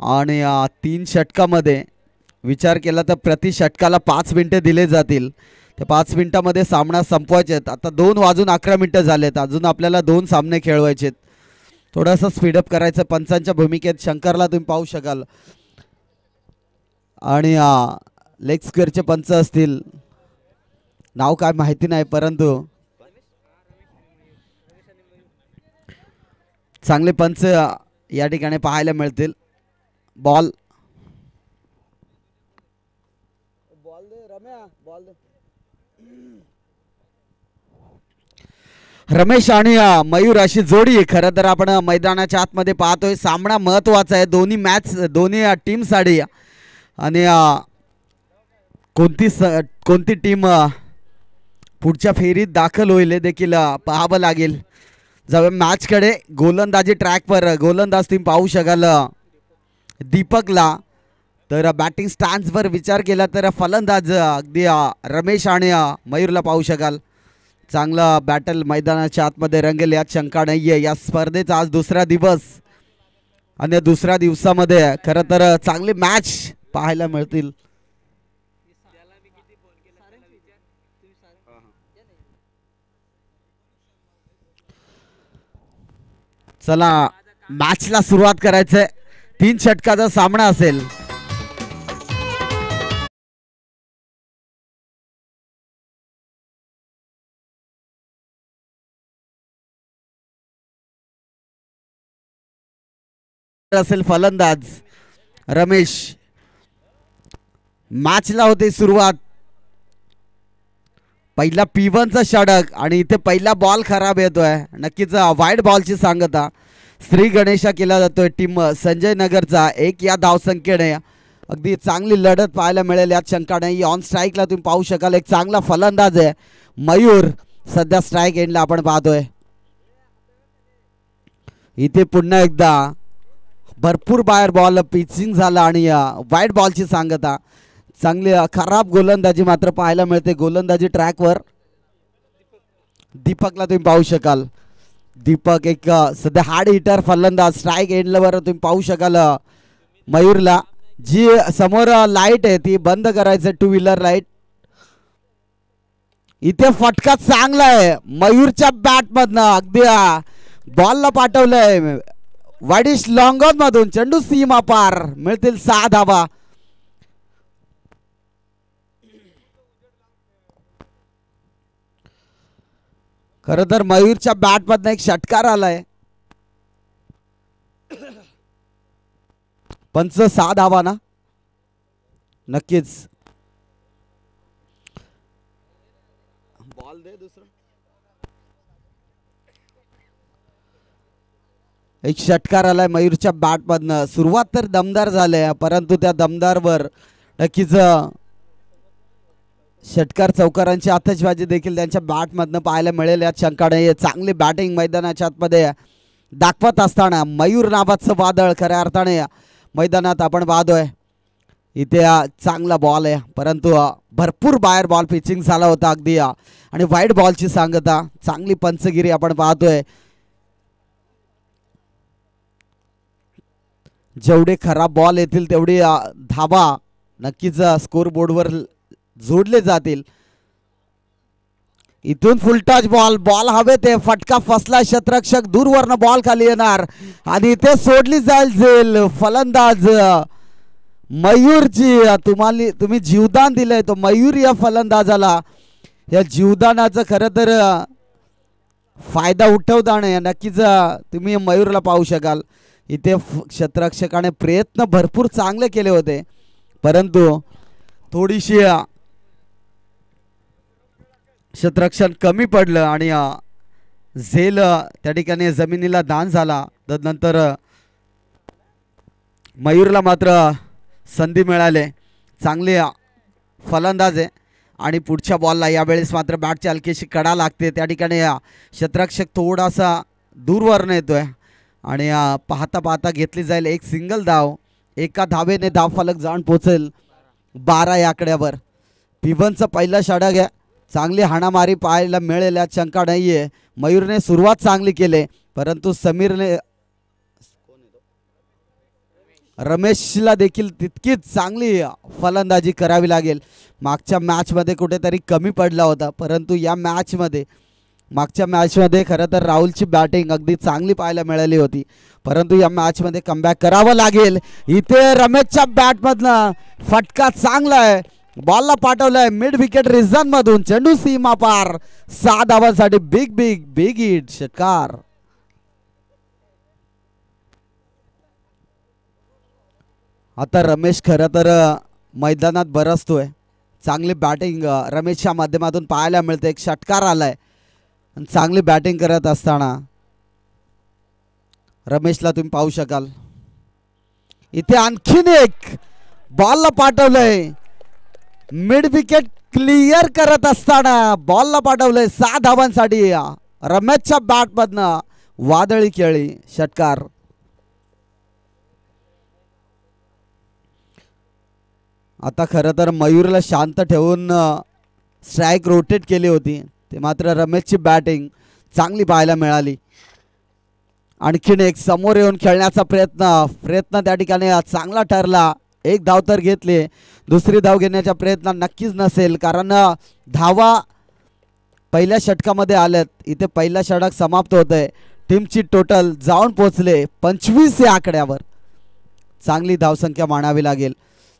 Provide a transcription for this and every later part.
आणि 3 षटकामध्ये विचार केला तर प्रति षटकाला 5 मिनिटे दिले जातील. त्या 5 मिनिटामध्ये सामना संपवायचे आहेत. आता 2:11 मिनिटं झालेत. अजून आपल्याला 2 सामने खेळवायचे आहेत. थोडंसं स्पीडअप करायचं. पंचांच्या भूमिकेत शंकरला तुम्ही पाहू शकाल आणि लेग स्क्वेअरचे पंच असतील, नाव काय माहिती नाही, परंतु चांगले पंच या ठिकाणी पाहायला मिळतील. बॉल रमेश आणि मयूर अशी जोडी खरं तर आपण मैदानाच्या आतमध्ये पाहतोय. सामना महत्वाचा आहे. दोन्ही टीमसाठी आणि कोणती टीम पुढच्या फेरीत दाखल होईल देखील पाहावं लागेल. जवळ मॅचकडे गोलंदाजी ट्रॅकवर गोलंदाज टीम पाहू शकाल दीपकला. तर बॅटिंग स्टॅन्सवर विचार केला तर फलंदाज अगदी रमेश आणि मयूरला पाहू शकाल. चांगला बॅटल मैदानाच्या आतमध्ये रंगेल यात शंका नाहीये. या स्पर्धेचा आज दुसरा दिवस आणि दुसऱ्या दिवसामध्ये खरं तर चांगली मॅच पाहायला मिळतील. चला मॅचला सुरुवात करायचंय. 3 षटकाचा सामना असेल. फलंदाज रमेश. मॅचला होते सुरुवात. पहिला P1चा षटक आणि इथे पहिला बॉल खराब येतोय. नक्कीच वाईड बॉलची सांगता श्री गणेशा केला जातोय. टीम संजय नगरचा 1 या धावसंख्येने अगदी चांगली लढत पाहायला मिळेल यात शंका नाही. ऑन स्ट्राईकला तुम्ही पाहू शकाल एक चांगला फलंदाज आहे मयूर. सध्या स्ट्राईक एंडला आपण पाहतोय. इथे पुन्हा एकदा भरपूर बाहेर बॉल पिचिंग झाला आणि वाईड बॉलची सांगता. चांगली खराब गोलंदाजी मात्र पाहायला मिळते गोलंदाजी ट्रॅकवर. दीपकला तुम्ही पाहू शकाल. दीपक एक सध्या हार्ड हिटर फलंदाज. स्ट्राईक एंडवर तुम्ही पाहू शकाल मयूरला. जी समोर लाईट आहे ती बंद करायचं. 2 व्हीलर लाईट. इथे फटका चांगला आहे मयूरच्या बॅटमधनं. अगदी बॉलला पाठवलंय वाईडिश लॉंग ऑन मधून. चेंडू सीमा पार. मिळतील 6 धावा. खरं तर मयूरच्या बॅटमधनं एक षटकार आलाय. पंच 6 धावा ना. नक्कीच बॉल दे दुसरा. एक षटकार आलाय मयूरच्या बॅटमधनं. सुरुवात तर दमदार झाले परंतु त्या दमदारवर नक्कीच षटकार चौकारांची आतषबाजी देखील त्यांच्या बॅटमधनं पाहायला मिळेल यात शंका नाही. चांगली बॅटिंग मैदानाच्या आतमध्ये दाखवत असताना मयूर नावाचं वादळ खऱ्या अर्थाने मैदानात आपण पाहतोय. इथे चांगला बॉल आहे परंतु भरपूर बाहेर बॉल पिचिंग झाला होता अगदी आणि वाईड बॉलची सांगता. चांगली पंचगिरी आपण पाहतोय. जेवढे खराब बॉल येतील तेवढी धावा नक्कीच स्कोर बोर्डवर जोडले जातील. इथून फुलटच बॉल हवेत आहे. फटका फसला. क्षेत्ररक्षक दूरवरनं बॉल खाली येणार आणि इथे सोडली जाईल. फलंदाज मयूरची. तुम्ही जीवदान दिलंय तो मयूर या फलंदाजाला. या जीवदानाचं खरं तर फायदा उठवताना नक्कीच तुम्ही मयूरला पाहू शकाल. इथे क्षेत्ररक्षकाने प्रयत्न भरपूर चांगले केले होते परंतु थोडीशी क्षेत्ररक्षण कमी पडलं आणि झेल त्या ठिकाणी जमिनीला दान झाला. तदनंतर मयूरला मात्र संधी मिळाले. चांगले फलंदाज आहे आणि पुढच्या बॉलला यावेळेस मात्र बॅटची हलकीशी कडा लागते. त्या ठिकाणी क्षेत्ररक्षक थोडासा दूरवरनं येतोय आणि पाहता पाहता घेतली जाईल एक सिंगल धाव. एका धावेने धावफलक जाऊन पोचेल 12 या आकड्यावर. P1चा पहिला षटक आहे. चांगली हाणामारी पाहायला मिळेल यात शंका नाहीये. मयूरने सुरुवात चांगली केली परंतु समीरने रमेशला देखील तितकीच चांगली फलंदाजी करावी लागेल. मागच्या मॅचमध्ये कुठेतरी कमी पडला होता, परंतु या मागच्या मॅचमध्ये खरं तर राहुलची बॅटिंग अगदी चांगली पाहायला मिळाली होती, परंतु या मॅचमध्ये कमबॅक करावं लागेल. इथे रमेशच्या बॅटमधनं फटका चांगला आहे, बॉलला पाठवलाय मिड विकेट रिझन मधून, चेंडू सीमा पार, 6 धावांसाठी बिग बिग बिग हिट, षटकार. आता रमेश खरं तर मैदानात बरसतोय, चांगली बॅटिंग रमेशच्या माध्यमातून पाहायला मिळते. एक षटकार आलाय, चांगली बॅटिंग करत असताना रमेशला तुम्ही पाहू शकाल. इथे आणखीन एक बॉलला पाठवलंय, मिड विकेट क्लिअर करत असताना बॉलला पाठवलंय 6 धावांसाठी. रमेशच्या बॅटमधनं वादळी खेळी, षटकार. आता खरं तर मयूरला शांत ठेवून स्ट्राईक रोटेट केली होती, ते मात्र रमेशची बॅटिंग चांगली पाहायला मिळाली. आणखीन एक समोर येऊन खेळण्याचा प्रयत्न त्या ठिकाणी चांगला ठरला. एक धाव तर घेतली, दुसरी धाव घेण्याचा प्रयत्न नक्कीच नसेल, कारण धावा पहिल्या षटकामध्ये आल्यात. इथे पहिला षटक समाप्त होतंय, टीमची टोटल जाऊन पोहोचले 25 या आकड्यावर. चांगली धावसंख्या मानावी लागेल.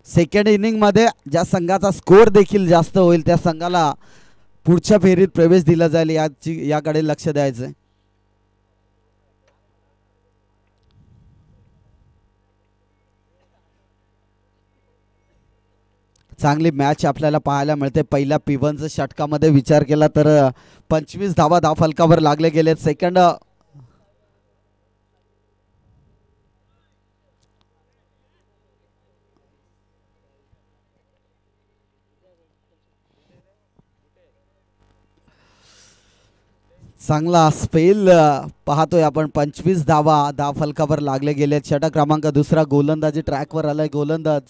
सेकंड इनिंगमध्ये ज्या संघाचा स्कोअर देखील जास्त होईल त्या संघाला पुढच्या फेरीत प्रवेश दिला जाईल, याकडे लक्ष द्यायचं. चांगली मॅच आपल्याला पाहायला मिळते. पहिल्या P1 षटकामध्ये विचार केला तर 25 धावा धावफलकावर लागले गेले. सेकंड चांगला स्पेल पाहतोय आपण. 25 धावा धावफलकावर लागले गेले. षटक क्रमांक दुसरा गोलंदाजी ट्रॅकवर आलाय. गोलंदाज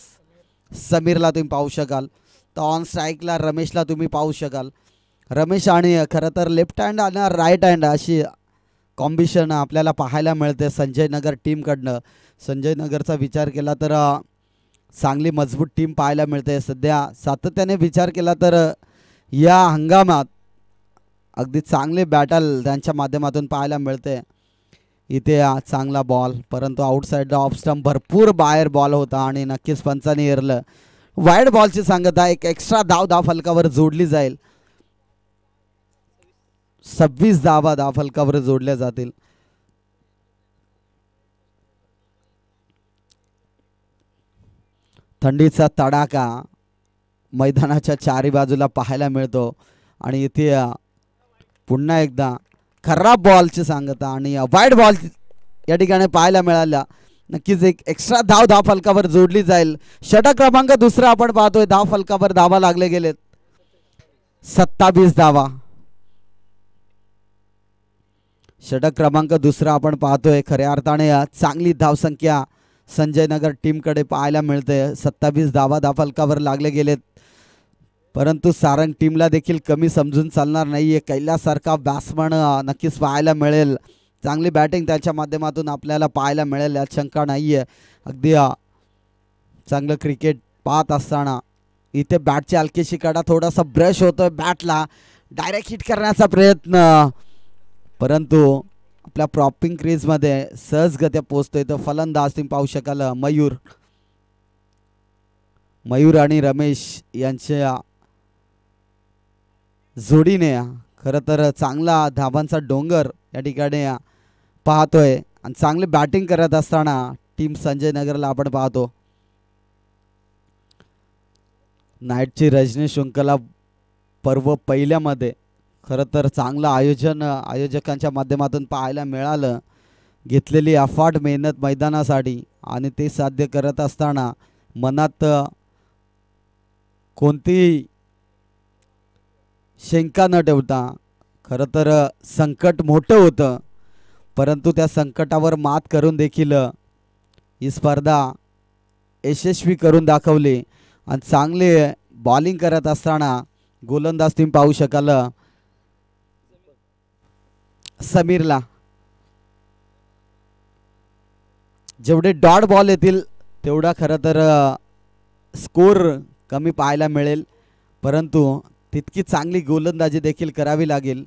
समीरला तुम्ही पाहू शकाल, तर ऑन स्ट्राईकला रमेशला तुम्ही पाहू शकाल. रमेश आणि खरं तर लेफ्ट हँड आणि राईट हँड अशी कॉम्बिनेशन आपल्याला पाहायला मिळते संजय नगर टीमकडनं. संजय नगरचा विचार केला तर चांगली मजबूत टीम पाहायला मिळते सध्या. सातत्याने विचार केला तर या हंगामात अगदी चांगले बॅटल त्यांच्या माध्यमातून पाहायला मिळते. इथे चांगला बॉल, परंतु आउटसाइड ऑफ स्टंप भरपूर बाहेर बॉल होता आणि नक्कीच पंचांनी एरलं. वाईड बॉलची सांगता, एक एक्स्ट्रा धाव फलकावर जोडली जाईल. 26 धावा फलकावर जोडल्या जातील. थंडीचा तडाखा मैदानाच्या चारी बाजूला पाहायला मिळतो आणि इथे पुन्हा एकदा खराब बॉलची सांगता आणि वाईड बॉल या ठिकाणी पाहायला मिळाला. नक्कीच एक एक्स्ट्रा धाव फलकावर जोडली जाईल. षटक क्रमांक दुसरा आपण पाहतोय, धाव फलकावर धावा लागले गेलेत 27 धावा. षटक क्रमांक दुसरा आपण पाहतोय, खऱ्या अर्थाने चांगली धावसंख्या संजय नगर टीमकडे पाहायला मिळते. 27 धावा धावफलकावर लागले गेलेत, परंतु सारंग टीमला देखील कमी समजून चालणार नाहीये. कैलाससारखा बॅट्समन नक्कीच पाहायला मिळेल. चांगली बॅटिंग त्याच्या माध्यमातून आपल्याला पाहायला मिळेल यात शंका नाहीये. अगदी चांगलं क्रिकेट पाहत असताना इथे बॅटची हलकीशी कडा, थोडासा ब्रश होतोय बॅटला, डायरेक्ट हिट करण्याचा प्रयत्न, परंतु आपल्या प्रॉपिंग क्रीजमध्ये सहजगत्या पोहोचतोय. तो फलंदाज तुम्ही पाहू शकाल मयूर आणि रमेश यांच्या जोडीने खरं तर चांगला धावांचा डोंगर या ठिकाणी पाहतोय आणि चांगली बॅटिंग करत असताना टीम संजय नगरला आपण पाहतो. नाईटची रजनी शृंखला पर्व पहिल्यामध्ये खरं तर चांगलं आयोजन आयोजकांच्या माध्यमातून पाहायला मिळालं. घेतलेली अफाट मेहनत मैदानासाठी आणि ते साध्य करत असताना मनात कोणती शंका न ठेवता खरं तर संकट मोठं होतं, परंतु त्या संकटावर मात करून देखील ही स्पर्धा यशस्वी करून दाखवली आणि चांगले बॉलिंग करत असताना गोलंदाज तुम्ही पाहू शकाल समीरला. जेवढे डॉट बॉल येतील तेवढा खरं तर स्कोर कमी पाहायला मिळेल, परंतु तितकी चांगली गोलंदाजी देखील करावी लागेल.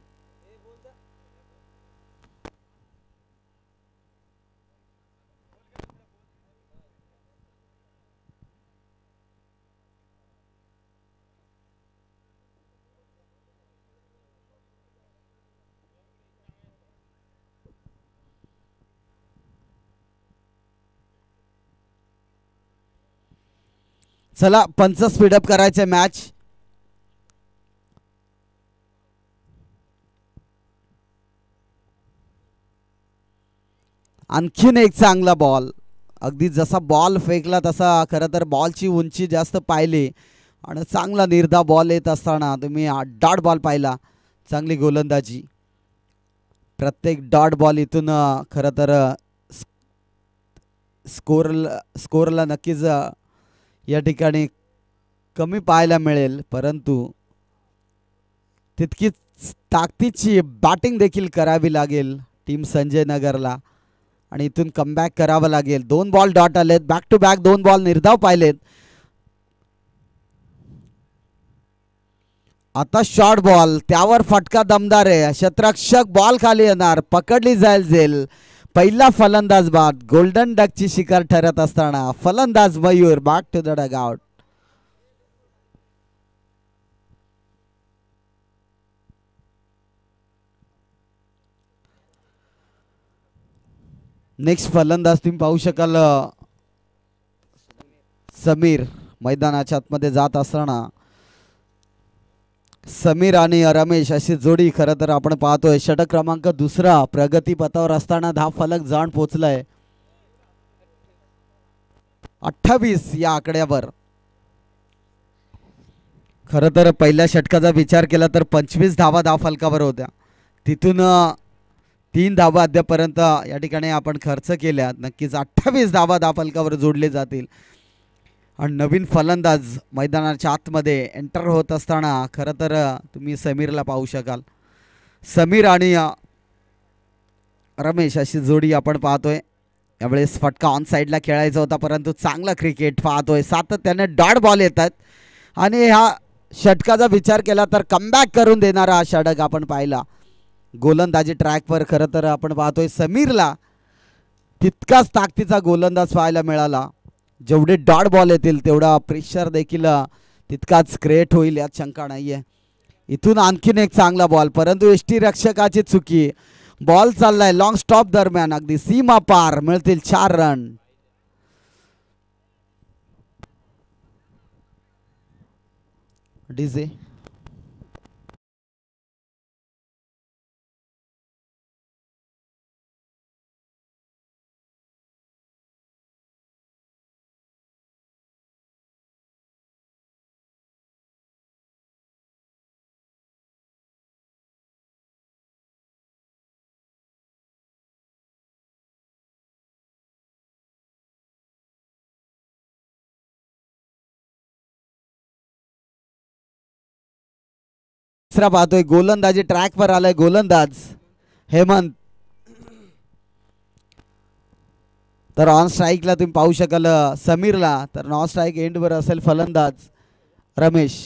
चला पंच स्पीडअप करायचे मॅच. आणखीन एक चांगला बॉल. अगदी जसा बॉल फेकला तसा खरं तर बॉलची उंची जास्त पाहिली आणि चांगला निर्धाव बॉल येत असताना तुम्ही डॉट बॉल पाहिला. चांगली गोलंदाजी. प्रत्येक डॉट बॉल इथून खरं तर स्कोरला नक्कीच या ठिकाणी कमी पाहायला मिळेल, परंतु तितकीच ताकदीची बॅटिंग देखील करावी लागेल टीम संजय नगरला आणि इथून कमबॅक करावं लागेल. 2 बॉल डॉट आलेत. बॅक टू बॅक 2 बॉल निर्धाव पाहिलेत. आता शॉर्ट बॉल, त्यावर फटका दमदार आहे. क्षेत्ररक्षक बॉल खाली येणार, पकडली जाईल. पहिला फलंदाज बाद. गोल्डन डकची शिकार ठरत असताना फलंदाज Mayur back to the dugout. Next फलंदाज तुम्ही पाहू शकाल समीर मैदानाच्या आतमध्ये जात असताना. समीर आणि रमेश अशी जोडी खरं तर आपण पाहतोय. षटक क्रमांक 2 प्रगती पथावर असताना धाव फलक जाण पोचलाय 28 या आकड्यावर. खरं तर पहिल्या षटकाचा विचार केला तर 25 धावा धाव फलकावर होत्या. तिथून 3 धावा अद्यापर्यंत या ठिकाणी आपण खर्च केल्या. नक्कीच 28 धावा धाव फलकावर जोडले जातील. आणि नवीन फलंदाज मैदानाच्या आतमध्ये एंटर होत असताना खरं तर तुम्ही समीरला पाहू शकाल. समीर आणि रमेश अशी जोडी आपण पाहतोय. यावेळेस फटका ऑन साईडला खेळायचा होता, परंतु चांगला क्रिकेट पाहतोय. सातत्याने डॉट बॉल येतात आणि ह्या षटकाचा विचार केला तर कमबॅक करून देणारा हा षटक आपण पाहिला. गोलंदाजी ट्रॅकवर खरं तर आपण पाहतोय समीरला तितकाच ताकदीचा गोलंदाज पाहायला मिळाला. जेवढे डॉट बॉल येतील तेवढा प्रेशर देखील तितकाच क्रिएट होईल यात शंका नाहीये. इथून आणखीन एक चांगला बॉल, परंतु यष्टीरक्षकाची चुकी. बॉल चाललाय लॉंग स्टॉप दरम्यान, अगदी सीमा पार. मिळतील 4 रन. डीजे तिसरा पाहतोय. गोलंदाजी ट्रॅक वर आलाय गोलंदाज हेमंत. तर ऑन स्ट्राईकला तुम्ही पाहू शकाल समीरला, तर नॉन स्ट्राईक एंडवर असेल फलंदाज रमेश.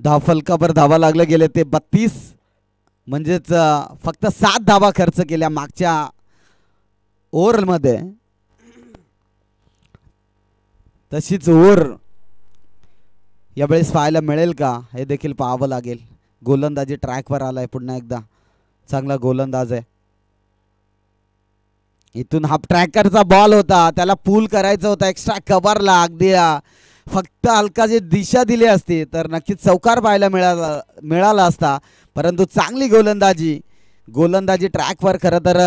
धाव फलकावर धावा लागले गेले ते 32, म्हणजेच फक्त 7 धावा खर्च केल्या मागच्या ओव्हरमध्ये. तशीच ओव्हर यावेळेस पाहायला मिळेल का हे देखील पाहावं लागेल. गोलंदाजी ट्रॅकवर आलाय पुन्हा एकदा. चांगला गोलंदाज आहे. इथून हा ट्रॅकरचा बॉल होता, त्याला पूल करायचा होता एक्स्ट्रा कव्हरला. अगदी फक्त हलका जी दिशा दिली असती तर नक्कीच चौकार पाहायला मिळाला असता, परंतु चांगली गोलंदाजी ट्रॅकवर खरं तर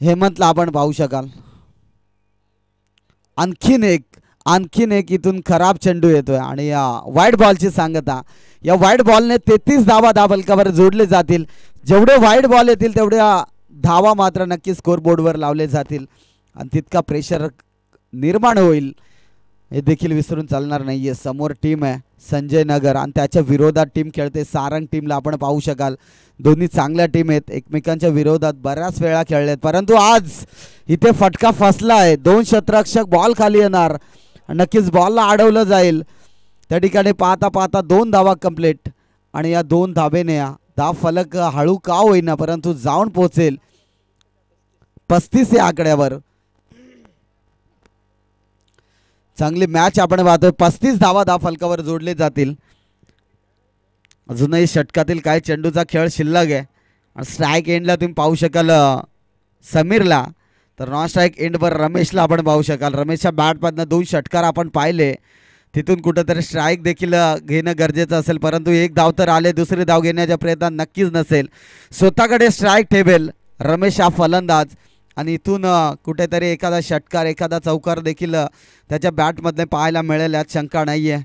हेमंतला आपण पाहू शकाल. आणखीन एक इथून खराब चेंडू येतोय आणि या वाईट बॉलची सांगता. या वाईट बॉलने 33 धावा धाव फलकावर जोडले जातील. जेवढे वाईट बॉल येतील तेवढ्या धावा मात्र नक्की स्कोर बोर्डवर लावले जातील आणि तितका प्रेशर निर्माण होईल. हे देखील विसरून चालणार नाहीये. समोर टीम आहे संजय नगर आणि त्याच्या विरोधात टीम खेळते सारंग टीमला आपण पाहू शकाल. दोन्ही चांगल्या टीम आहेत, एकमेकांच्या विरोधात बऱ्याच वेळा खेळलेत, परंतु आज इथे फटका फसला आहे. दोन क्षेत्ररक्षक बॉल खाली येणार, नक्कीच बॉलला अडवलं जाईल. त्या ठिकाणी पाहता पाहता 2 धावा कंप्लीट आणि या 2 धावेने धाव फलक हळू का होईना परंतु जाऊन पोहोचेल 35 या आकड्यावर. चांगली मॅच आपण पाहतोय. 35 धावा धाव फलकावर जोडले जातील. अजूनही षटकातील काय चेंडूचा खेळ शिल्लक आहे. स्ट्राईक एंडला तुम्ही पाहू शकाल समीरला, तर नॉन स्ट्राईक एंडवर रमेशला आपण पाहू शकाल. रमेशच्या बॅटमधनं 2 षटकार आपण पाहिले, तिथून कुठेतरी स्ट्राईक देखील घेणं गरजेचं असेल, परंतु एक धाव तर आले, दुसरी धाव घेण्याच्या प्रयत्नात नक्कीच नसेल. स्वतःकडे स्ट्राईक ठेवेल रमेश हा फलंदाज आणि इथून कुठेतरी एखादा षटकार एखादा चौकार देखील त्याच्या बॅटमधले पाहायला मिळेल यात शंका नाही आहे.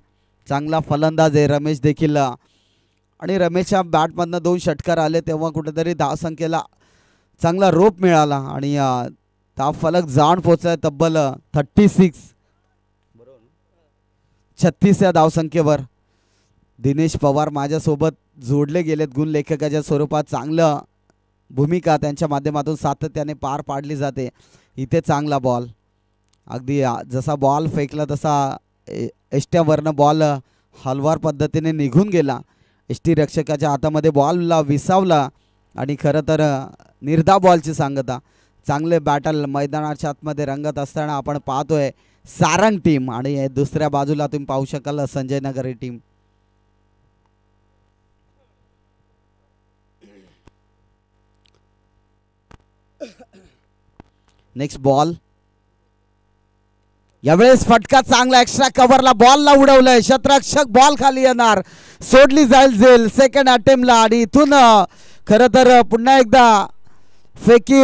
चांगला फलंदाज आहे रमेश देखील आणि रमेशच्या बॅटमधनं 2 षटकार आले तेव्हा कुठेतरी धावसंख्येला चांगला रोप मिळाला आणि धाव फलक जाऊन पोहोचला तब्बल 36 या धावसंख्येवर. दिनेश पवार माझ्यासोबत जोडले गेलेत गुण लेखकाच्या स्वरूपात. चांगलं भूमिका त्यांच्या माध्यमातून सातत्याने पार पाडली जाते. इथे चांगला बॉल, अगदी जसा बॉल फेकला तसा एष्ट्यावरनं बॉल हलवार पद्धतीने निघून गेला. एष्टी रक्षकाच्या हातामध्ये बॉलला विसावला आणि खरं तर निर्धाव बॉलची सांगता. चांगले बॅटल मैदानाच्या आतमध्ये रंगत असताना आपण पाहतोय सारंग टीम आणि दुसऱ्या बाजूला तुम्ही पाहू शकाल संजय नगर ही टीम. नेक्स्ट बॉल, यावेळेस फटका चांगला एक्स्ट्रा कव्हरला बॉलला उडवलंय. क्षेत्ररक्षक बॉल खाली येणार, सोडली जाईल झेल सेकंड अटेम्प्टला आणि इथून खरं तर पुन्हा एकदा फेकी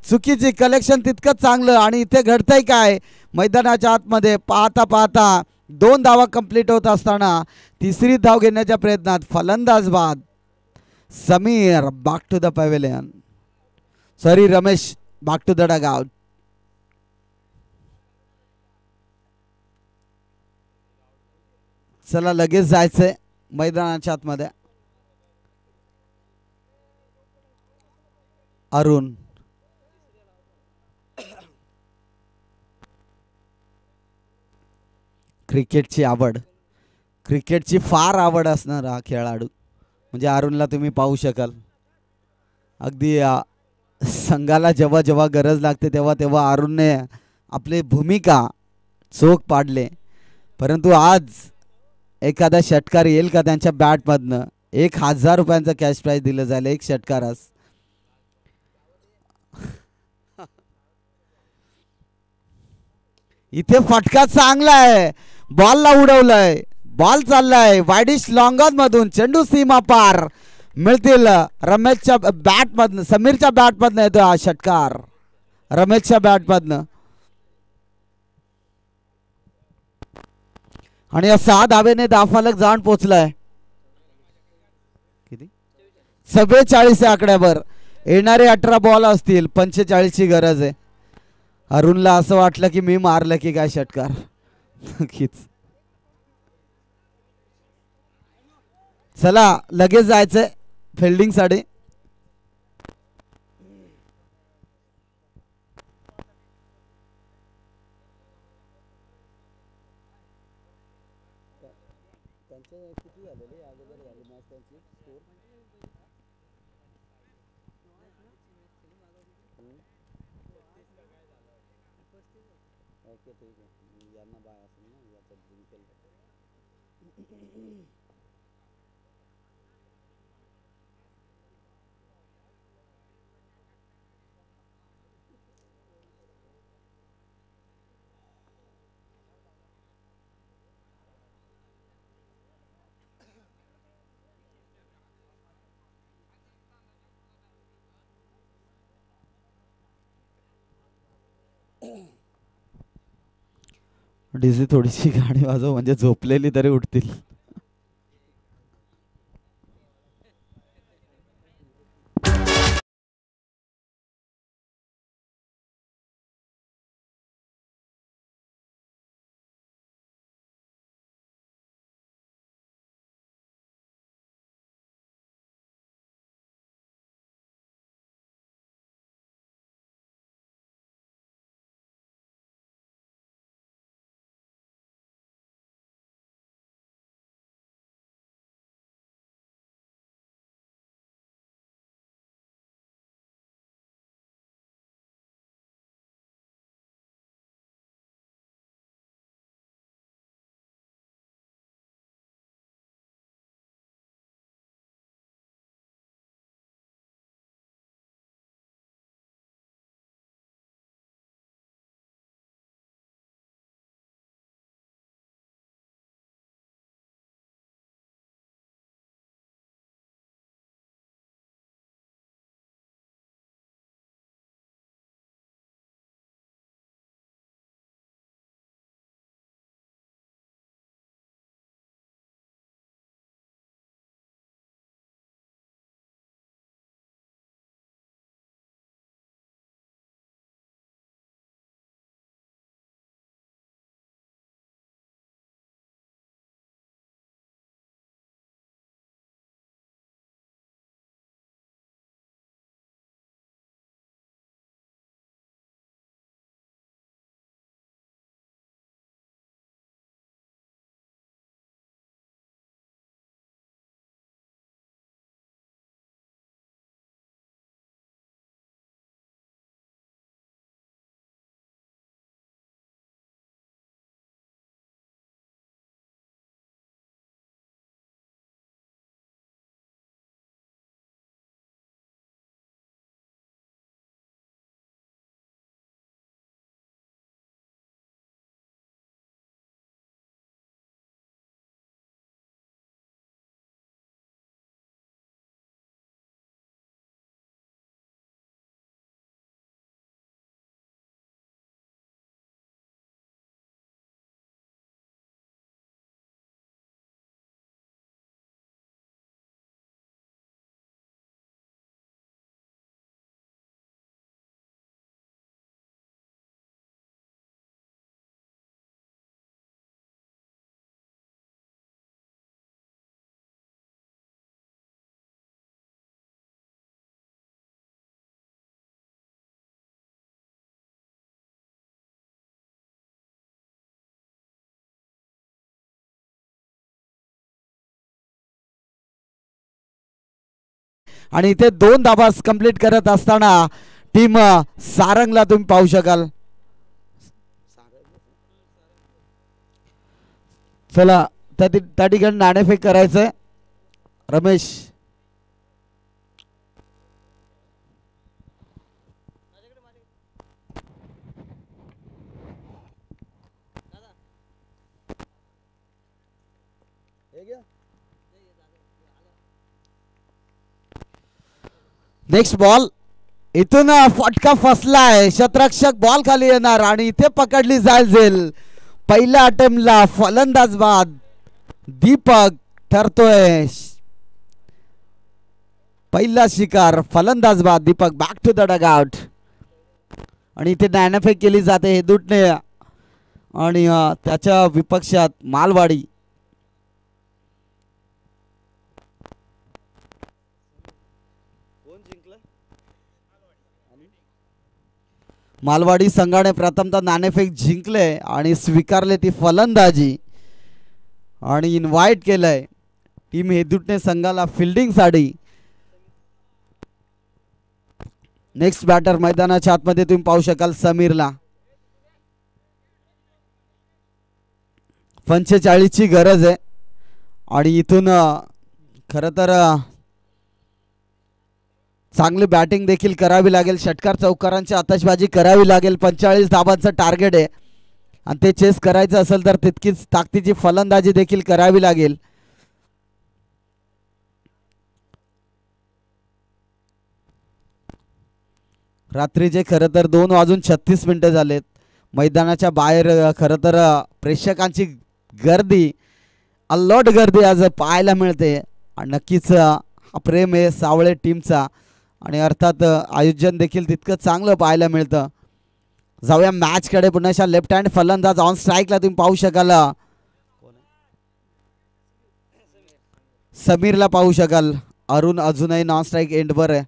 चुकीची कलेक्शन तितकंच चांगलं. आणि इथे घडतंय काय मैदानाच्या आतमध्ये पाहता पाहता 2 धावा कंप्लीट होत असताना तिसरी धाव घेण्याच्या प्रयत्नात फलंदाज बाद. Sameer back to the pavilion, sorry Ramesh back to the dugout. चला लगेच जायचंय मैदानाच्या आतमध्ये. अरुण क्रिकेटची आवड, क्रिकेटची फार आवड असणारा खेळाडू म्हणजे अरुणला तुम्ही पाहू शकाल. अगदी संघाला जेव्हा जेव्हा गरज लागते तेव्हा तेव्हा अरुणने आपली भूमिका चोख पाडले. परंतु आज एखादा षटकार येईल का त्यांच्या बॅटमधनं? 1000 रुपयांचं कॅश प्राइज दिलं जाईल एक षटकारास. इथे फटका चांगला आहे, बॉलला उडवलंय, बॉल चाललाय वाईडिश लॉंगॉन मधून, चेंडू सीमा पार. मिळतील रमेशच्या बॅटमधनं, समीरच्या बॅटमधनं येतो हा षटकार रमेशच्या बॅटमधनं. आणि या 6 धावेने धावफलक जाऊन पोहोचलाय किती 44 या आकड्यावर. येणारे 18 बॉल असतील, 45 ची गरज आहे. अरुणला असं वाटलं की मी मारलं की काय षटकार. नक्कीच चला लगेच जायचंय फिल्डिंग साठी. डीजी थोडीशी गाणी वाजव म्हणजे झोपलेली तरी उठतील. आणि इथे 2 धाबा कंप्लीट करत असताना टीम सारंगला तुम्ही पाहू शकाल. चला त्या ठिकाणी नाणेफेक करायचंय. Ramesh next ball. इथून फटका फसलाय. शतरक्षक बॉल खाली येणार आणि इथे पकडली जाईल. पहिल्या अटेम्प्टला फलंदाज बाद दीपक ठरतोय. पहिला शिकार फलंदाज बाद Deepak. Back to the dugout. आणि इथे नाणेफेक केली जाते हेदूटने आणि त्याच्या विपक्षात मालवाडी. मालवाडी संघाने प्रथमतः नाणेफेक जिंकले आणि स्वीकारले ती फलंदाजी आणि इन्व्हाइट केलंय टीम हेदूटने संघाला फिल्डिंगसाठी. नेक्स्ट बॅटर मैदानाच्या आतमध्ये तुम्ही पाहू शकाल समीरला. 45 ची गरज आहे आणि इथून खरं तर चांगली बॅटिंग देखील करावी लागेल. षटकार चौकारांची आतषबाजी करावी लागेल. 45 धाबांचं टार्गेट आहे आणि ते चेस करायचं असेल तर तितकीच ताकदीची फलंदाजी देखील करावी लागेल. रात्रीचे खरं तर 2:36 झालेत. मैदानाच्या बाहेर खरं तर प्रेक्षकांची गर्दी अल्लट गर्दी आज पाहायला मिळते आणि नक्कीच हा प्रेम आहे सावळे टीमचा आणि अर्थात आयोजन देखील तितकं चांगलं पाहायला मिळतं. जाऊया मॅचकडे. पुन्हा लेफ्ट हँड फलंदाज ऑन स्ट्राईकला तुम्ही पाहू शकाल. समीरला पाहू शकाल. अरुण अजूनही नॉन स्ट्राईक एंडवर आहे.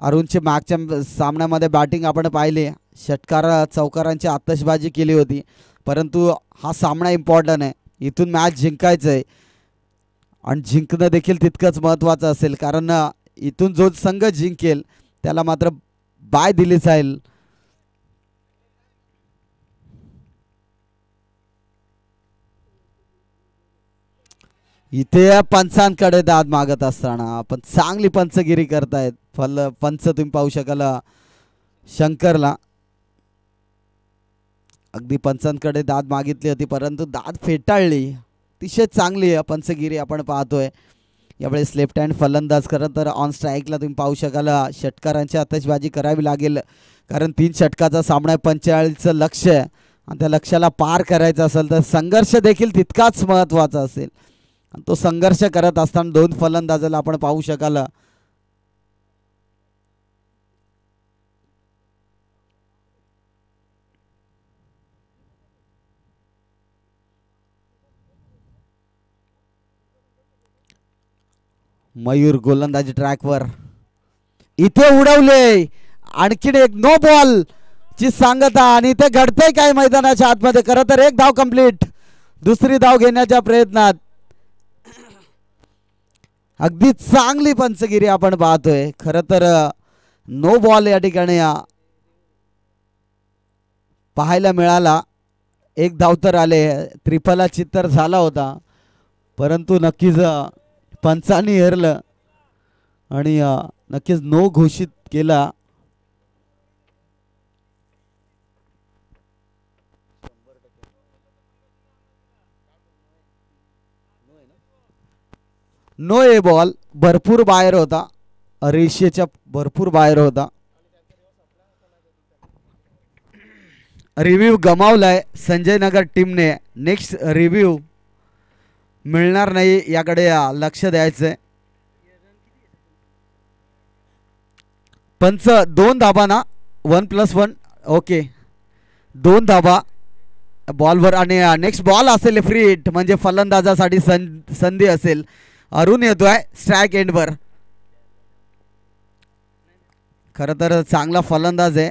अरुणचे मागच्या सामन्यामध्ये बॅटिंग आपण पाहिली. षटकार चौकारांची आतषबाजी केली होती परंतु हा सामना इम्पॉर्टंट आहे. इथून मॅच जिंकायचं आहे आणि जिंकणं देखील तितकंच महत्त्वाचं असेल कारण इथून जो संघ जिंकेल त्याला मात्र बाय दिली जाईल. इथे पंचांकडे दाद मागत असताना पण चांगली पंचगिरी करतायत पंच तुम्ही पाहू शकाल शंकरला. अगदी पंचांकडे दाद मागितली होती परंतु दाद फेटाळली. अतिशय चांगली पंचगिरी आपण पाहतोय. यावेळेस लेफ्ट हँड फलंदाज खरं तर ऑन स्ट्राईकला तुम्ही पाहू शकाल. षटकारांची आतषबाजी करावी लागेल कारण 3 षटकाचा सामना आहे. 45चं लक्ष आहे आणि त्या लक्ष्याला पार करायचं असेल तर संघर्ष देखील तितकाच महत्त्वाचा असेल. तो संघर्ष करत असताना 2 फलंदाजाला आपण पाहू शकाल. मयूर गोलंदाजी ट्रॅकवर. इथे उडवले. आणखीन एक नो बॉल ची सांगता आणि इथे घडतंय काय मैदानाच्या आतमध्ये. खरं तर 1 धाव कंप्लीट. दुसरी धाव घेण्याच्या प्रयत्नात अगदी चांगली पंचगिरी आपण पाहतोय. खरं तर नो बॉल या ठिकाणी पाहायला मिळाला. 1 धाव तर आले. त्रिफला चित्तर झाला होता परंतु नक्कीच पंचांनी हेरलं आणि नक्कीच नो घोषित केला. नो ए बॉल. भरपूर बाहेर होता. रेषेच्या भरपूर बाहेर होता. रिव्ह्यू गमावलाय संजय नगर टीमने. नेक्स्ट रिव्ह्यू मिळणार नाही याकडे लक्ष द्यायचंय. पंच 2 धाबा ना 1+1 ओके 2 धाबा बॉलवर आणि नेक्स्ट बॉल असेल फ्री हिट म्हणजे फलंदाजासाठी संधी असेल. अरुण येतोय स्ट्राईक एंडवर. खरं तर चांगला फलंदाज आहे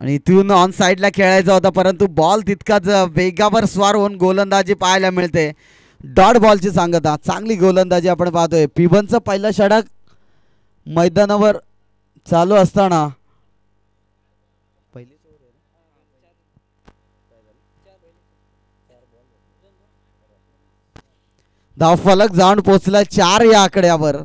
आणि इथून ऑन साईडला खेळायचा होता परंतु बॉल तितकाच वेगावर स्वार होऊन गोलंदाजी पाहायला मिळते. डॉट बॉलची सांगता. चांगली गोलंदाजी आपण पाहतोय. पिबनचं पहिलं षटक मैदानावर चालू असताना धावफलक जाऊन पोहोचला 4 या आकड्यावर.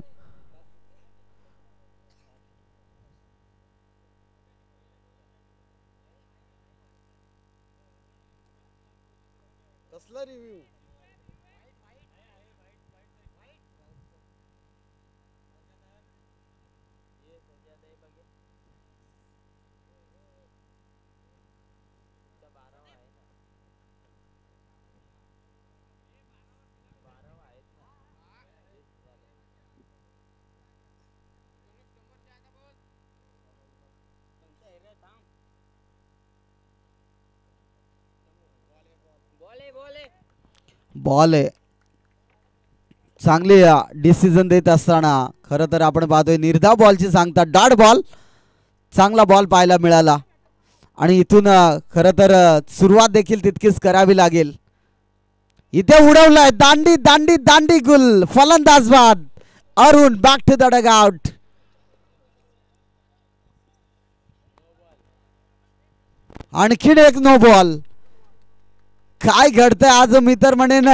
बॉल आहे. चांगली डिसिजन देत असताना खरं तर आपण पाहतोय निर्धाव बॉलची सांगता. Dot ball. चांगला बॉल पाहायला मिळाला आणि इथून खरं तर सुरुवात देखील तितकीच करावी लागेल. इथे उडवलाय दांडी दांडी दांडी गुल. फलंदाज बाद. Arun back to the dugout. आणखीन एक नो बॉल. काय घडतंय आज मी तर म्हणेन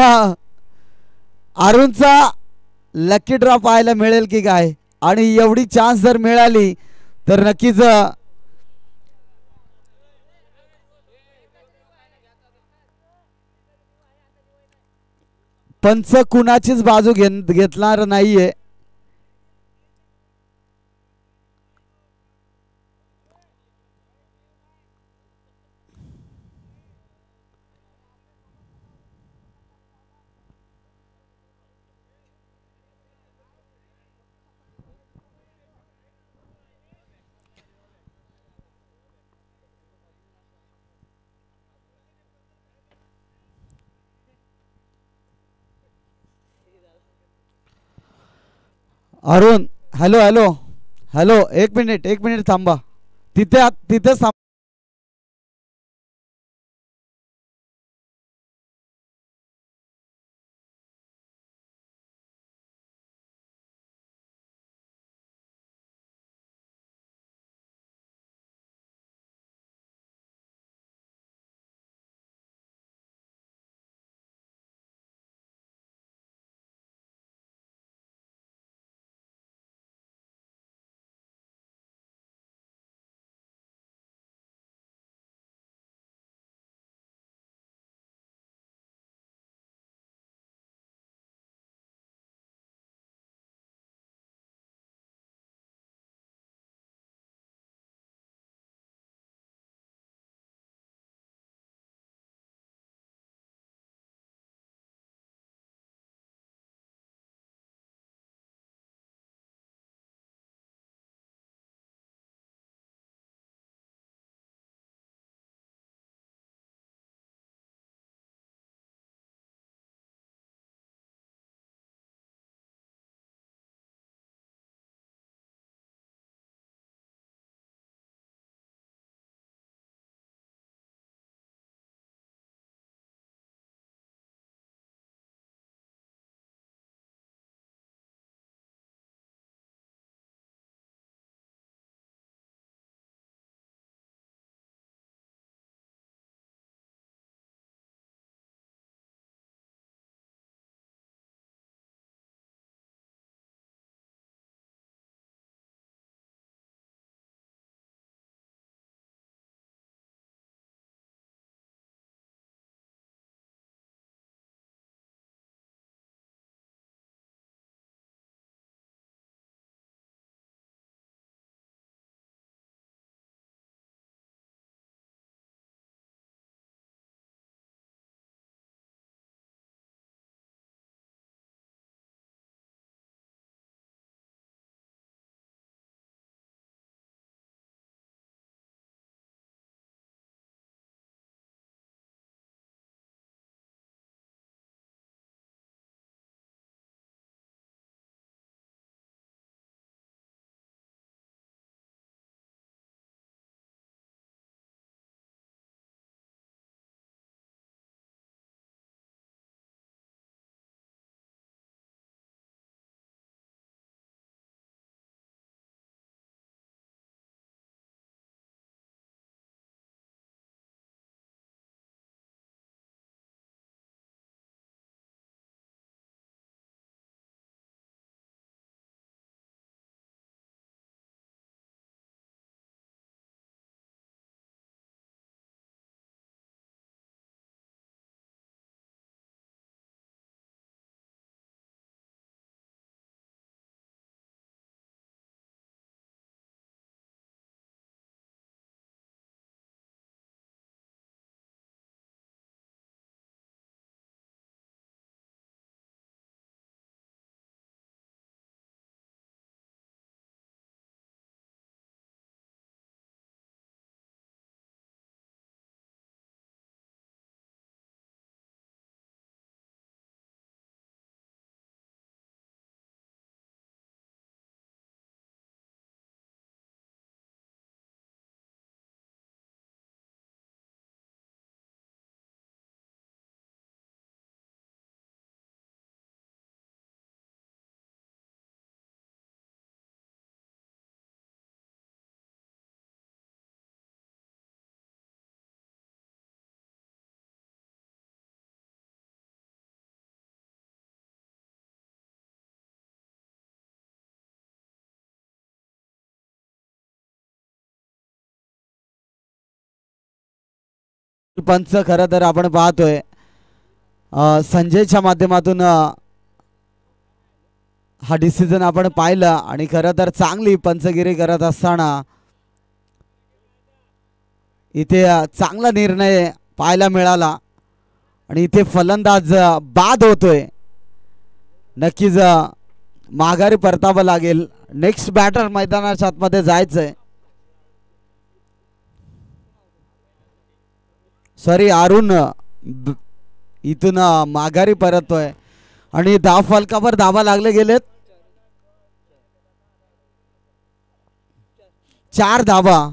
अरुणचा लकी ड्रॉ पाहायला मिळेल की काय. आणि एवढी चान्स जर मिळाली तर नक्कीच पंच कुणाचीच बाजू घेतणार नाहीये. Arun hello hello hello. एक मिनिट थांबा. तिथे पंच खरं तर आपण पाहतोय संजयच्या माध्यमातून हा डिसिजन आपण पाहिला आणि खरं तर चांगली पंचगिरी करत असताना इथे चांगला निर्णय पाहायला मिळाला आणि इथे फलंदाज बाद होतोय. नक्कीच माघारी परतावं लागेल. नेक्स्ट बॅटर मैदानाच्या आतमध्ये जायचंय. सॉरी अरुण इथून माघारी परततोय आणि धाव फलकावर धावा लागले गेलेत. 4 धावा.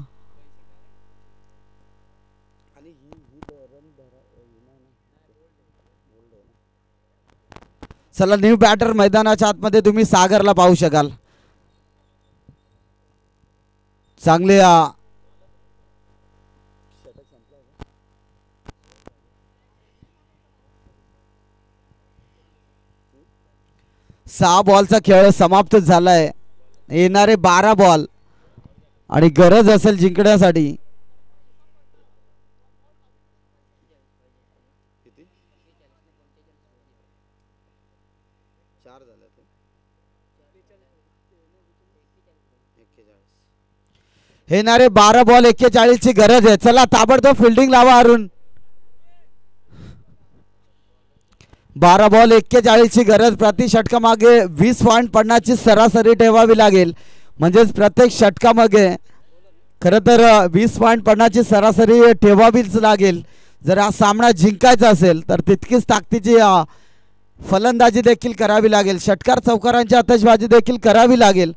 चला न्यू बॅटर मैदानाच्या आतमध्ये तुम्ही सागरला पाहू शकाल. चांगले 6 बॉलचा खेळ समाप्त झालाय. येणारे 12 बॉल आणि गरज असेल जिंकण्यासाठी. येणारे 12 बॉल 41 ची गरज आहे. चला ताबडतोब फिल्डिंग लावा अरुण. 12 बॉल 41 ची गरज. प्रति षटकामागे 20.50 ची सरासरी ठेवावी लागेल. म्हणजेच प्रत्येक षटकामागे खरं तर 20.50 ची सरासरी ठेवावीच लागेल. जर हा सामना जिंकायचा असेल तर तितकीच ताकदीची फलंदाजी देखील करावी लागेल. षटकार चौकारांची आतषबाजी देखील करावी लागेल.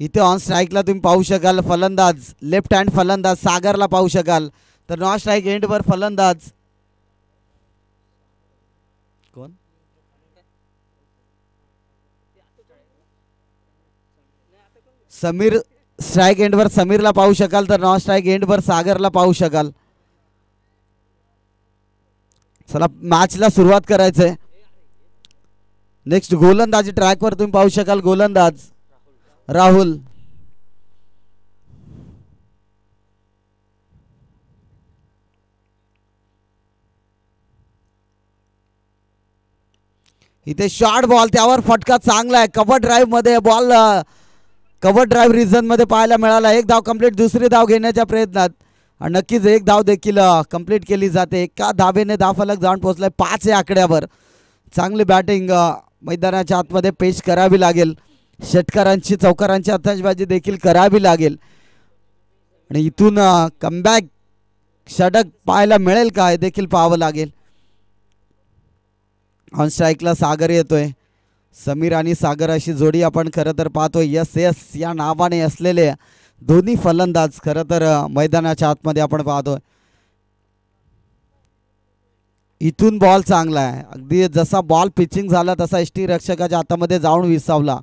इथे ऑन स्ट्राईकला तुम्ही पाहू शकाल फलंदाज लेफ्ट हँड फलंदाज सागरला पाहू शकाल. तर नॉन स्ट्राईक एंडवर फलंदाज कोण समीर. स्ट्राईक एंडवर समीरला पाहू शकाल. तर नॉन स्ट्राईक एंडवर सागरला पाहू शकाल. चला मॅचला सुरुवात करायचंय. नेक्स्ट गोलंदाजी ट्रॅकवर तुम्ही पाहू शकाल. गोलंदाज राहुल. इथे शॉर्ट बॉल त्यावर फटका चांगला आहे. कव्हर ड्राईव्ह मध्ये बॉल कव्हर ड्राईव्ह रिझन मध्ये पाहायला मिळाला. 1 धाव कंप्लीट. दुसरी धाव घेण्याच्या प्रयत्नात आणि नक्कीच 1 धाव देखील कंप्लीट केली जाते. एका धावेने धावफलक जाऊन पोहोचलाय 5 या आकड्यावर. चांगली बॅटिंग मैदानाच्या आतमध्ये पेश करावी लागेल. षटकारांची चौकारांची आतषबाजी देखील करावी लागेल आणि इथून कमबॅक षटक पाहायला मिळेल का हे देखील पाहावं लागेल. ऑन स्ट्राईकला सागर येतोय. समीर आणि सागर अशी जोडी आपण खरं तर पाहतोय. यस यस या नावाने असलेले दोन्ही फलंदाज खरं तर मैदानाच्या आतमध्ये आपण पाहतोय. इथून बॉल चांगला आहे. अगदी जसा बॉल पिचिंग झाला तसा एसटी रक्षकाच्या हातामध्ये जाऊन विसावला.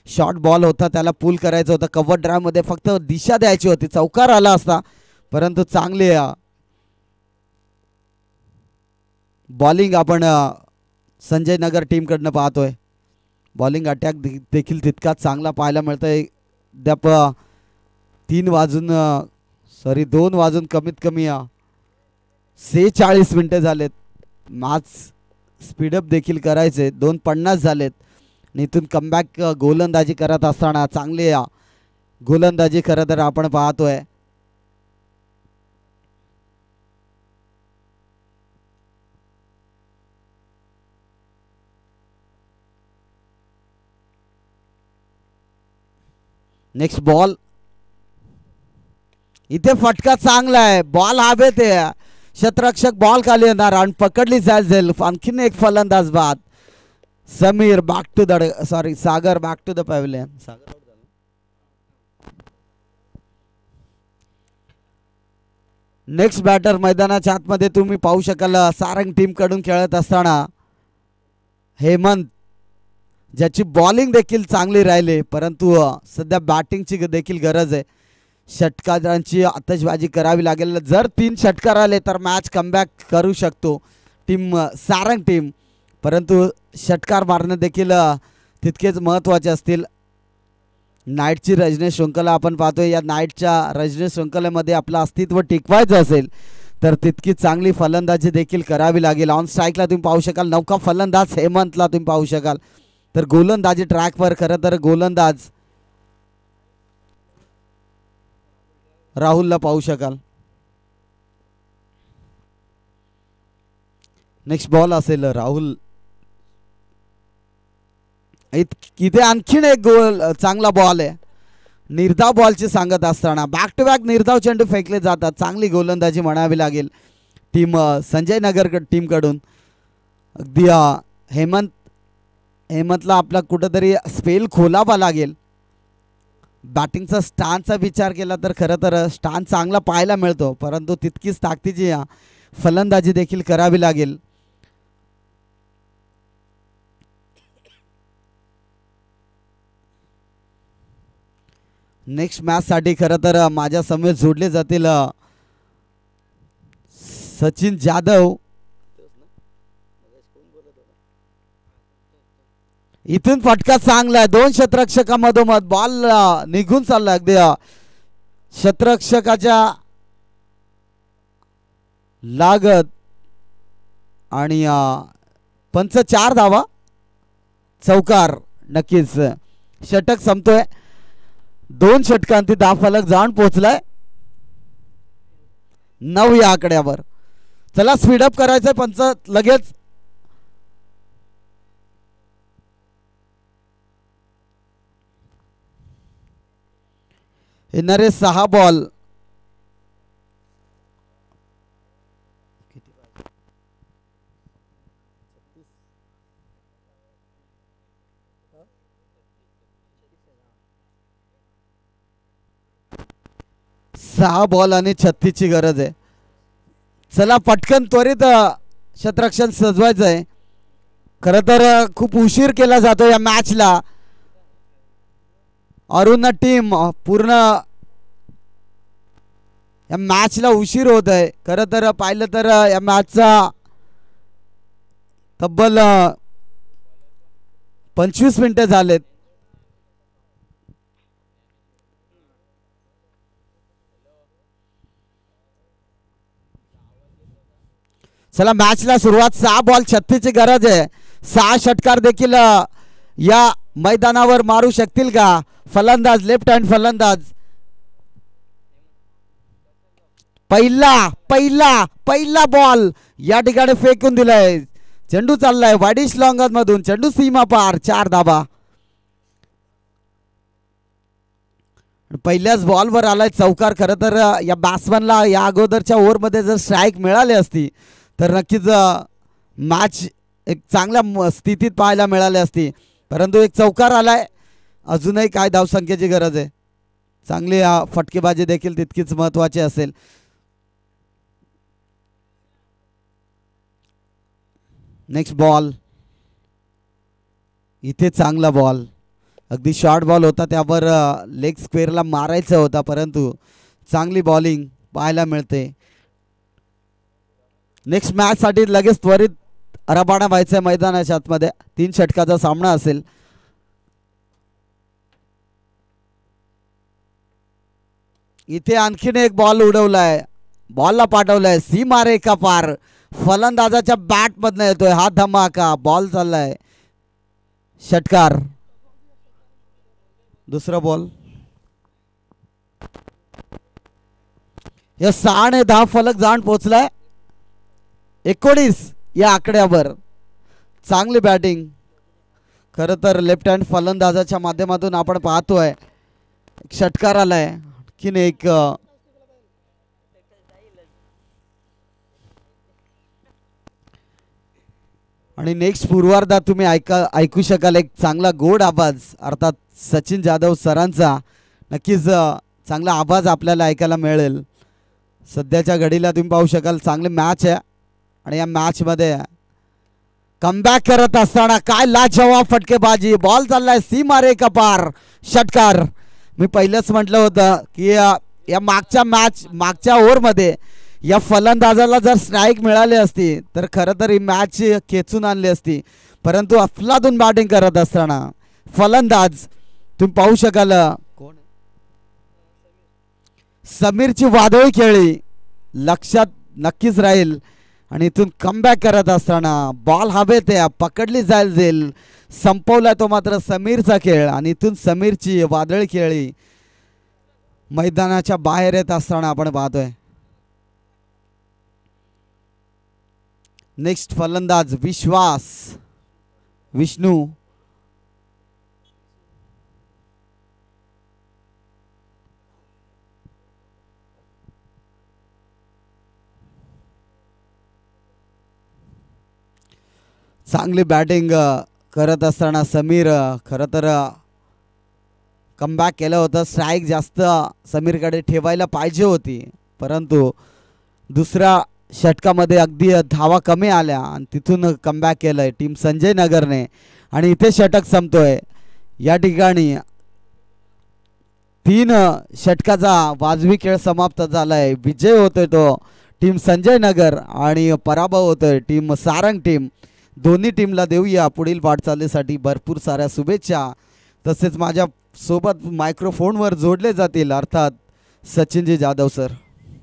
शॉर्ट बॉल होता त्याला पुल करायचं होतं. कव्हर ड्राईव्ह मध्ये फक्त दिशा द्यायची होती. चौकार आला असता परंतु चांगली बॉलिंग आपण संजय नगर टीम कडनं पाहतोय. बॉलिंग अटॅक देखील तितकाच चांगला पाहायला मिळतोय. अद्याप 2 वाजून कमीत कमी 46 मिनिटे झालेत. मॅच स्पीडअप देखील करायचे. 2:50 झालेत. इथून कमबॅक गोलंदाजी करत असताना चांगली गोलंदाजी खरं तर आपण पाहतोय. Next ball. इथे फटका चांगला आहे. बॉल हवेत आहे. क्षेत्ररक्षक बॉल खाली येणार आणि पकडली जाईल. आणखीन एक फलंदाज बाद. Sameer back to the Sagar back to the pavilion. Next batter मैदानाच्या आतमध्ये तुम्ही पाहू शकाल सारंग टीम कडून खेळत असताना हेमंत, ज्याची बॉलिंग देखील चांगली राहिली परंतु सध्या बॅटिंगची देखील गरज आहे. षटकारांची आतषबाजी करावी लागेल. जर 3 षटकार आले तर मॅच कमबॅक करू शकतो सारंग टीम. परंतु षटकार मारणे देखील तितकेच महत्त्वाचे असतील. नाईटची रजनी शृंखला आपण पाहतोय. या नाईटच्या रजनी शृंखलेमध्ये आपलं अस्तित्व टिकवायचं असेल तर तितकी चांगली फलंदाजी देखील करावी लागेल. ऑन स्ट्राईकला तुम्ही पाहू शकाल नौका फलंदाज हेमंतला तुम्ही पाहू शकाल. तर गोलंदाजी ट्रॅकवर खरं तर गोलंदाज राहुलला पाहू शकाल. नेक्स्ट बॉल असेल राहुल. इथे आणखीन एक गोल चांगला बॉल आहे. निर्धाव बॉलची सांगत असताना बॅक टू बॅक निर्धाव चेंडू फेकले जातात. चांगली गोलंदाजी म्हणावी लागेल टीम संजय नगर टीमकडून. अगदी हेमंतला आपला कुठंतरी स्पेल खोलावा लागेल. बॅटिंगचा स्टानचा विचार केला तर खरं तर स्टान चांगला पाहायला मिळतो, परंतु तितकीच ताकदीची फलंदाजी देखील करावी लागेल. नेक्स्ट मॅच साठी खरं तर माझ्या समोर जोडले जातील सचिन जाधव. इथून फटका चांगला आहे. 2 क्षेत्ररक्षकामधोमध बॉल निघून चालला अगदी क्षेत्ररक्षकाच्या लागत आणि पंच 4 धावा. चौकार. नक्कीच षटक संपतोय. 2 षटकांती धावफलक जाऊन पोहोचलाय 9 या आकड्यावर. चला स्पीडअप करायचंय पंच लगेच. येणारे 6 बॉल. सहा बॉल आणि 36 ची गरज आहे. चला पटकन त्वरित क्षेत्ररक्षण सजवायचं आहे. खरं तर खूप उशीर केला जातो या मॅचला. अरुण टीम पूर्ण या मॅचला उशीर होत आहे. खरं तर पाहिलं तर या मॅचचा तब्बल 25 मिनिटं झालेत. चला मॅचला सुरुवात. 6 बॉल 36 ची गरज आहे. 6 षटकार देखील या मैदानावर मारू शकतील का फलंदाज, लेफ्ट हँड फलंदाज. पहिला बॉल या ठिकाणी फेकून दिलाय. चेंडू चाललाय वाडिश लॉंगन मधून. चेंडू सीमा पार. 4 धाबा. पहिल्याच बॉलवर आलाय चौकार. खरं तर या बॅट्समनला या अगोदरच्या ओव्हरमध्ये जर स्ट्राईक मिळाली असती तर नक्कीच मॅच एक चांगल्या स्थितीत पाहायला मिळाली असती, परंतु एक चौकार आलाय. अजूनही काय धावसंख्येची गरज आहे. चांगली फटकेबाजी देखील तितकीच महत्त्वाची असेल. Next ball. इथे चांगला बॉल. अगदी शॉर्ट बॉल होता, त्यावर लेग स्क्वेअरला मारायचा होता, परंतु चांगली बॉलिंग पाहायला मिळते. नेक्स्ट मॅच साठी लगेच त्वरित रबाडा व्हायचं मैदानाच्या आतमध्ये. 3 षटकाचा सामना असेल. इथे आणखीन एक बॉल उडवलाय. बॉलला पाठवलाय सीमा रेखा पार. फलंदाजाच्या बॅट मधनं येतोय हा धमाका. बॉल चाललाय षटकार. दुसरा बॉल. या 6 ने धावफलक जाऊन पोहोचलाय 19 या आकड्यावर. चांगली बॅटिंग खरं तर लेफ्ट हँड फलंदाजाच्या माध्यमातून आपण पाहतोय. षटकार आलाय. आणखीन एक आणि नेक्स्ट पूर्वार्धात तुम्ही ऐकू शकाल एक चांगला गोड आवाज, अर्थात सचिन जाधव सरांचा. नक्कीच चांगला आवाज आपल्याला ऐकायला मिळेल. सध्याच्या घडीला तुम्ही पाहू शकाल चांगली मॅच आहे आणि या मॅच मध्ये कमबॅक करत असताना काय लाजवाब फटकेबाजी. बॉल चाललाय सीमा रेखा पार. षटकार. मी पहिलेच म्हटलं होतं की या मागच्या ओव्हरमध्ये या फलंदाजाला जर स्ट्राईक मिळाली असती तर खरं तर ही मॅच खेचून आणली असती, परंतु अफलातून बॅटिंग करत असताना फलंदाज तुम्ही पाहू शकाल समीरची वादळी खेळी लक्षात नक्कीच राहील. आणि इथून कमबॅक करत असताना बॉल हवेत पकडली जाईल, संपवला तो मात्र समीरचा खेळ. आणि इथून समीरची वादळी खेळी मैदानाच्या बाहेर येत असताना आपण पाहतोय. नेक्स्ट फलंदाज विष्णू. चांगली बॅटिंग करत असताना समीर खरं तर कमबॅक केलं होतं. स्ट्राईक जास्त समीरकडे ठेवायला पाहिजे होती, परंतु दुसऱ्या षटकामध्ये अगदी धावा कमी आल्या आणि तिथून कमबॅक केलंय टीम संजय नगरने. आणि इथे षटक संपतोय. या ठिकाणी 3 षटकाचा वाजवी खेळ समाप्त झालाय. विजय होतोय तो टीम संजय नगर आणि पराभव होतोय टीम सारंग टीम. दोन्ही टीमला देऊया पुढील वाटचालीसाठी भरपूर साऱ्या शुभेच्छा. तसेच माझ्या सोबत मायक्रोफोनवर जोडले जातील अर्थात सचिनजी जाधव सर.